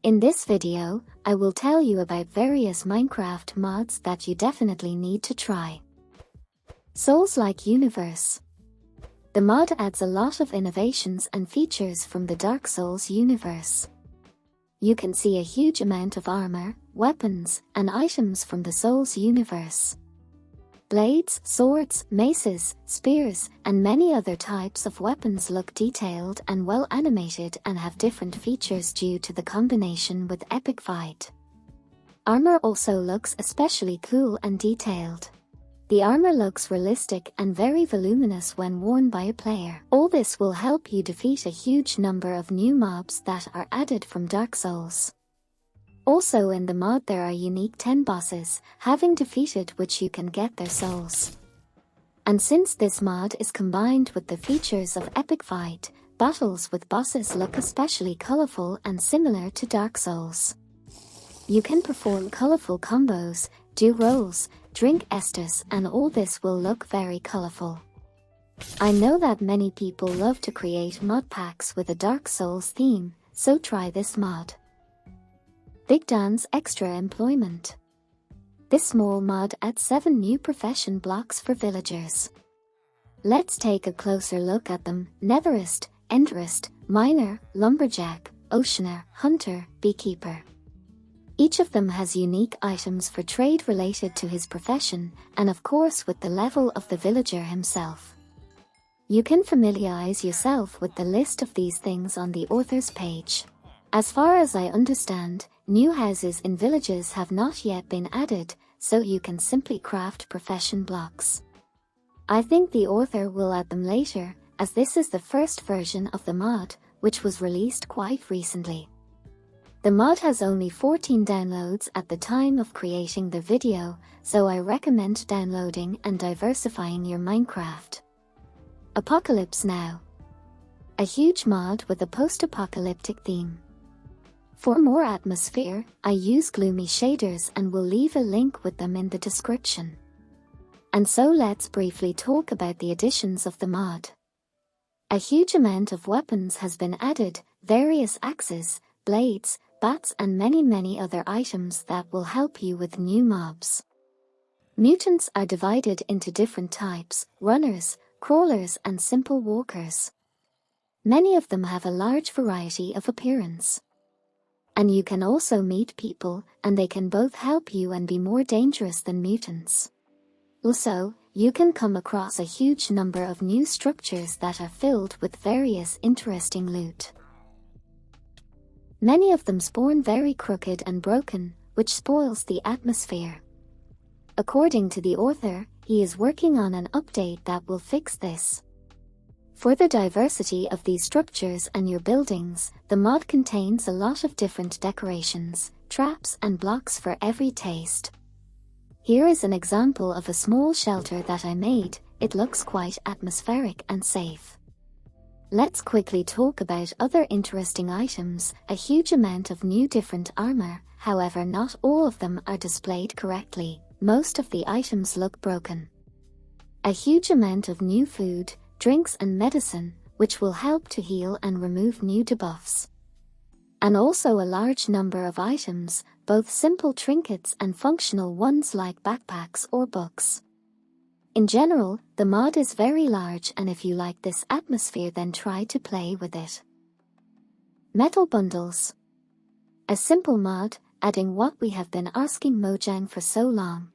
In this video, I will tell you about various Minecraft mods that you definitely need to try. Souls-like universe. The mod adds a lot of innovations and features from the Dark Souls universe. You can see a huge amount of armor, weapons, and items from the Souls universe. Blades, swords, maces, spears, and many other types of weapons look detailed and well animated and have different features due to the combination with Epic Fight. Armor also looks especially cool and detailed. The armor looks realistic and very voluminous when worn by a player. All this will help you defeat a huge number of new mobs that are added from Dark Souls. Also in the mod there are unique 10 bosses, having defeated which you can get their souls. And since this mod is combined with the features of Epic Fight, battles with bosses look especially colorful and similar to Dark Souls. You can perform colorful combos, do rolls, drink Estus, and all this will look very colorful. I know that many people love to create mod packs with a Dark Souls theme, so try this mod. Big Dan's Extra Employment. This small mod adds 7 new profession blocks for villagers. Let's take a closer look at them: Netherist, Enderist, Miner, Lumberjack, Oceaner, Hunter, Beekeeper. Each of them has unique items for trade related to his profession, and of course with the level of the villager himself. You can familiarize yourself with the list of these things on the author's page. As far as I understand, new houses in villages have not yet been added, so you can simply craft profession blocks. I think the author will add them later, as this is the first version of the mod, which was released quite recently. The mod has only 14 downloads at the time of creating the video, so I recommend downloading and diversifying your Minecraft. Apocalypse Now. A huge mod with a post-apocalyptic theme. For more atmosphere, I use gloomy shaders and will leave a link with them in the description. And so let's briefly talk about the additions of the mod. A huge amount of weapons has been added, various axes, blades, bats and many other items that will help you with new mobs. Mutants are divided into different types: runners, crawlers and simple walkers. Many of them have a large variety of appearance. And you can also meet people, and they can both help you and be more dangerous than mutants. Also, you can come across a huge number of new structures that are filled with various interesting loot. Many of them spawn very crooked and broken, which spoils the atmosphere. According to the author, he is working on an update that will fix this. For the diversity of these structures and your buildings, the mod contains a lot of different decorations, traps and blocks for every taste. Here is an example of a small shelter that I made. It looks quite atmospheric and safe. Let's quickly talk about other interesting items. A huge amount of new different armor, however not all of them are displayed correctly. Most of the items look broken. A huge amount of new food, drinks and medicine, which will help to heal and remove new debuffs. And also a large number of items, both simple trinkets and functional ones like backpacks or books. In general, the mod is very large, and if you like this atmosphere then try to play with it. Metal Bundles. A simple mod, adding what we have been asking Mojang for so long.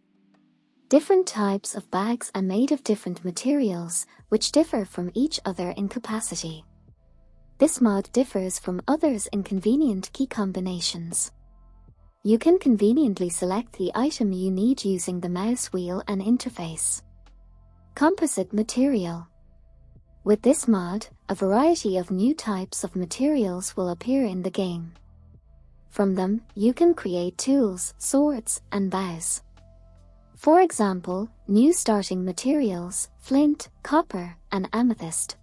Different types of bags are made of different materials, which differ from each other in capacity. This mod differs from others in convenient key combinations. You can conveniently select the item you need using the mouse wheel and interface. Composite Material. With this mod, a variety of new types of materials will appear in the game. From them, you can create tools, swords, and bows. For example, new starting materials: flint, copper, and amethyst.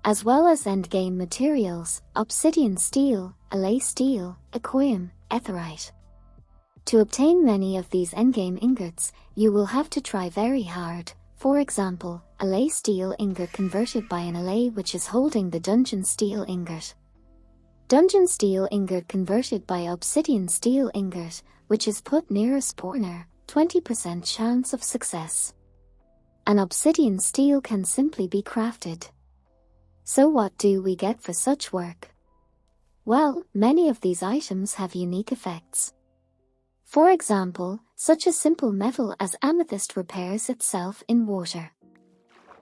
As well as endgame materials: obsidian steel, alay steel, equium, etherite. To obtain many of these endgame ingots, you will have to try very hard. For example, alay steel ingot converted by an alay which is holding the dungeon steel ingot. Dungeon steel ingot converted by obsidian steel ingot, which is put near a spawner, 20% chance of success. An obsidian steel can simply be crafted. So what do we get for such work? Well, many of these items have unique effects. For example, such a simple metal as amethyst repairs itself in water.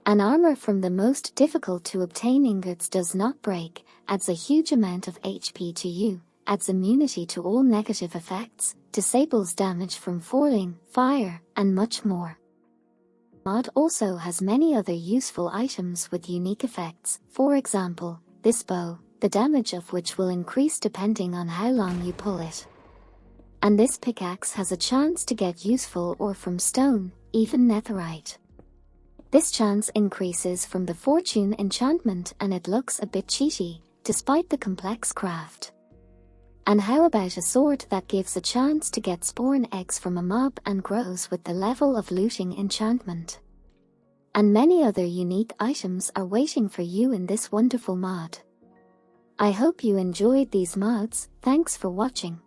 An armor from the most difficult to obtain ingots does not break, adds a huge amount of HP to you, adds immunity to all negative effects, disables damage from falling, fire, and much more. Mod also has many other useful items with unique effects. For example, this bow, the damage of which will increase depending on how long you pull it. And this pickaxe has a chance to get useful ore from stone, even netherite. This chance increases from the fortune enchantment and it looks a bit cheaty, despite the complex craft. And how about a sword that gives a chance to get spawn eggs from a mob and grows with the level of looting enchantment? And many other unique items are waiting for you in this wonderful mod. I hope you enjoyed these mods. Thanks for watching.